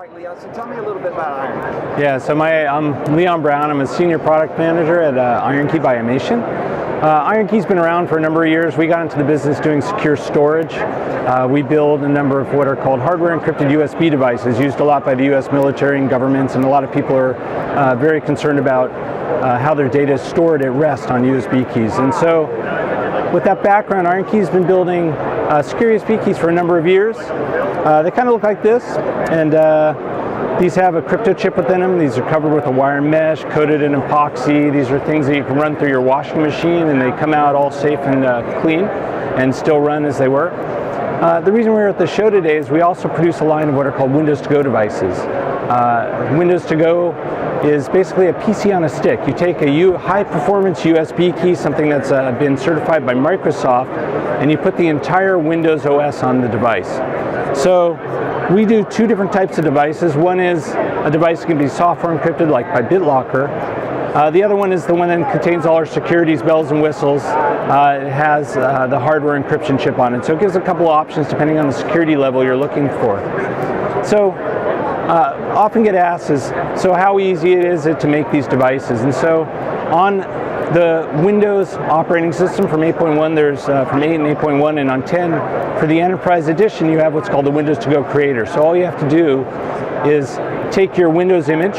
right, Leon, so tell me a little bit about Ironkey. Yeah, so I'm Leon Brown. I'm a senior product manager at Ironkey by Imation. Ironkey's been around for a number of years. We got into the business doing secure storage. We build a number of what are called hardware encrypted USB devices, used a lot by the US military and governments, and a lot of people are very concerned about how their data is stored at rest on USB keys. And so with that background, Ironkey's been building secure USB keys for a number of years. They kind of look like this, and these have a crypto chip within them. These are covered with a wire mesh, coated in epoxy. These are things that you can run through your washing machine, and they come out all safe and clean and still run as they were. The reason we're at the show today is we also produce a line of what are called Windows to Go devices. Windows to Go is basically a PC on a stick. You take a high-performance USB key, something that's been certified by Microsoft, and you put the entire Windows OS on the device. So we do two different types of devices. One is a device that can be software encrypted, like by BitLocker. The other one is the one that contains all our securities, bells and whistles. It has the hardware encryption chip on it. So it gives a couple of options depending on the security level you're looking for. So often get asked is, so how easy is it to make these devices? And so on the Windows operating system from 8.1, there's from 8 and 8.1, and on 10 for the Enterprise Edition, you have what's called the Windows to Go Creator. So all you have to do is take your Windows image,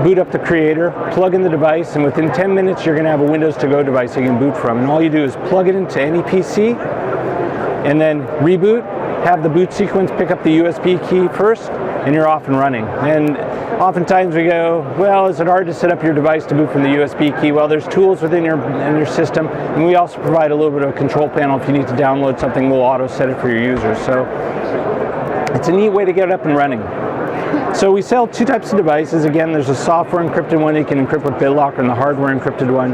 boot up the creator, plug in the device, and within 10 minutes you're going to have a Windows to Go device you can boot from. And all you do is plug it into any PC, and then reboot, have the boot sequence pick up the USB key first, and you're off and running. And oftentimes we go, well, is it hard to set up your device to boot from the USB key? Well, there's tools within your system, and we also provide a little bit of a control panel. If you need to download something, we'll auto set it for your users. So it's a neat way to get it up and running. So we sell two types of devices. Again, there's a software encrypted one you can encrypt with BitLocker, and the hardware encrypted one.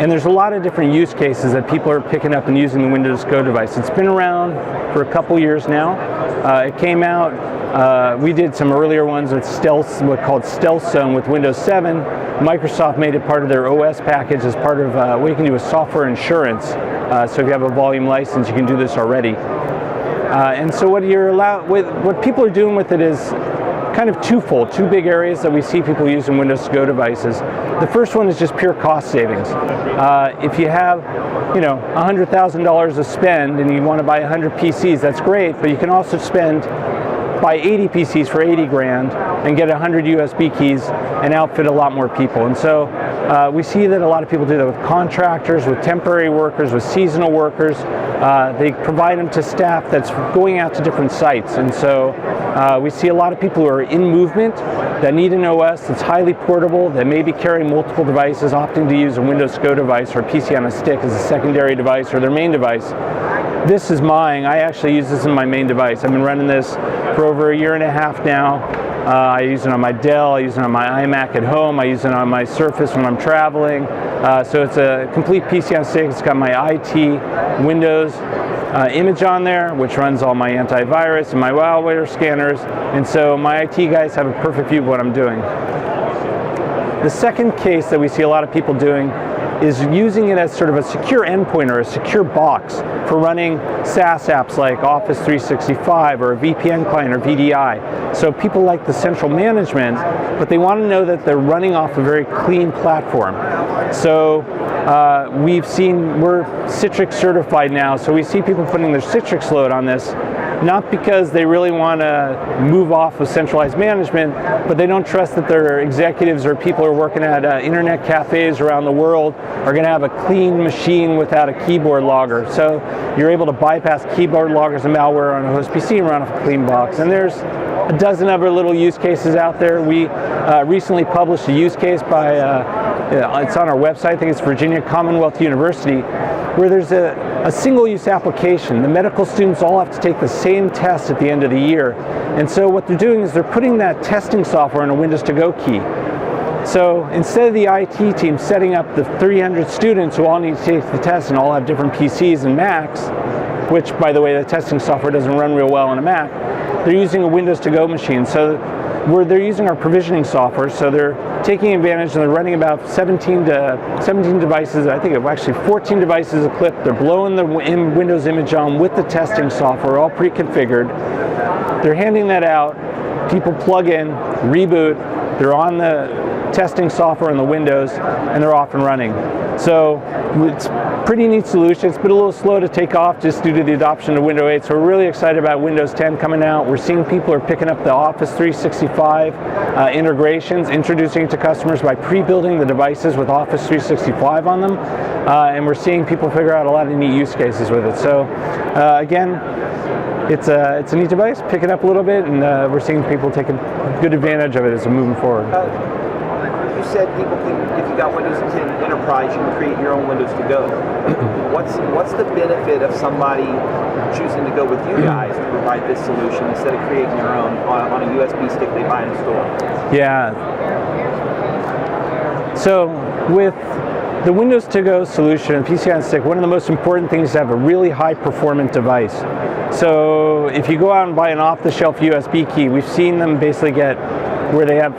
And there's a lot of different use cases that people are picking up and using the Windows Go device. It's been around for a couple years now. It came out, we did some earlier ones with what's called Stealth Zone with Windows 7. Microsoft made it part of their OS package as part of what you can do with software insurance. So if you have a volume license, you can do this already. And so what people are doing with it is kind of twofold, two big areas that we see people using Windows to Go devices. The first one is just pure cost savings. If you have, $100,000 to spend and you want to buy 100 PCs, that's great, but you can also buy 80 PCs for 80 grand and get 100 USB keys and outfit a lot more people. And so we see that a lot of people do that with contractors, with temporary workers, with seasonal workers. They provide them to staff that's going out to different sites. And so we see a lot of people who are in movement that need an OS that's highly portable, that may be carrying multiple devices, opting to use a Windows to Go device or a PC on a stick as a secondary device or their main device. This is mine. I actually use this in my main device. I've been running this for over a year and a half now. I use it on my Dell, I use it on my iMac at home, I use it on my Surface when I'm traveling. So it's a complete PC on stick. It's got my IT Windows image on there, which runs all my antivirus and my malware scanners. And so my IT guys have a perfect view of what I'm doing. The second case that we see a lot of people doing is using it as sort of a secure endpoint or a secure box for running SaaS apps like Office 365 or a VPN client or VDI. So people like the central management, but they want to know that they're running off a very clean platform. So we're Citrix certified now, so we see people putting their Citrix load on this, not because they really want to move off of centralized management, but they don't trust that their executives or people who are working at internet cafes around the world are going to have a clean machine without a keyboard logger. So you're able to bypass keyboard loggers and malware on a host PC and run off a clean box. And there's a dozen other little use cases out there. We recently published a use case it's on our website, I think it's Virginia Commonwealth University, where there's a single-use application. The medical students all have to take the same test at the end of the year. And so what they're doing is they're putting that testing software in a Windows to Go key. So instead of the IT team setting up the 300 students who all need to take the test and all have different PCs and Macs, which, by the way, the testing software doesn't run real well on a Mac, they're using a Windows to Go machine. So they're using our provisioning software, so they're taking advantage and they're running about 17 devices, I think actually 14 devices a clip. They're blowing the Windows image on with the testing software, all pre-configured. They're handing that out. people plug in, reboot, they're on the testing software in the Windows, and they're off and running. So it's a pretty neat solution. It's been a little slow to take off just due to the adoption of Windows 8, so we're really excited about Windows 10 coming out. We're seeing people are picking up the Office 365 integrations, introducing it to customers by pre-building the devices with Office 365 on them, and we're seeing people figure out a lot of neat use cases with it. So again, it's a neat device, pick it up a little bit, and we're seeing people taking good advantage of it as we're moving forward. You said people can, if you got Windows 10 Enterprise, you can create your own Windows to go. What's the benefit of somebody choosing to go with you guys to provide this solution instead of creating your own on a USB stick they buy in the store? Yeah. So with the Windows to Go solution, PC on Stick, one of the most important things is to have a really high performant device. So if you go out and buy an off-the-shelf USB key, we've seen them basically get where they have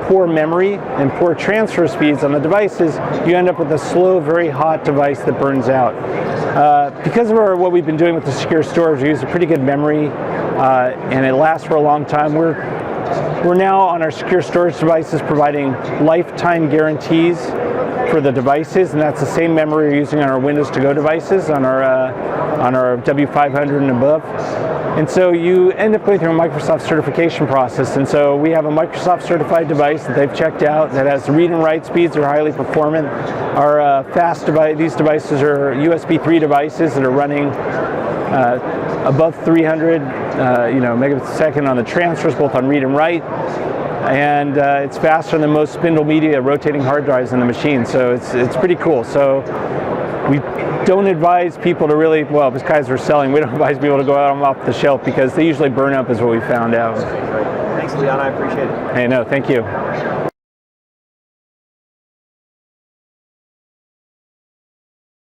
poor memory and poor transfer speeds on the devices. You end up with a slow, very hot device that burns out. Because of what we've been doing with the secure storage, we use a pretty good memory, and it lasts for a long time. We're now on our secure storage devices providing lifetime guarantees for the devices, and that's the same memory we're using on our Windows to Go devices, on our W500 and above. And so you end up going through a Microsoft certification process, and so we have a Microsoft certified device that they've checked out that has read and write speeds that are highly performant. Our fast device, these devices are USB 3 devices that are running above 300 megabits a second on the transfers, both on read and write. And it's faster than most spindle media rotating hard drives in the machine, so it's pretty cool. So we don't advise people to really, well, if guys are selling, we don't advise people to go out off the shelf because they usually burn up, is what we found out. Thanks, Leon. I appreciate it. Hey, no, thank you.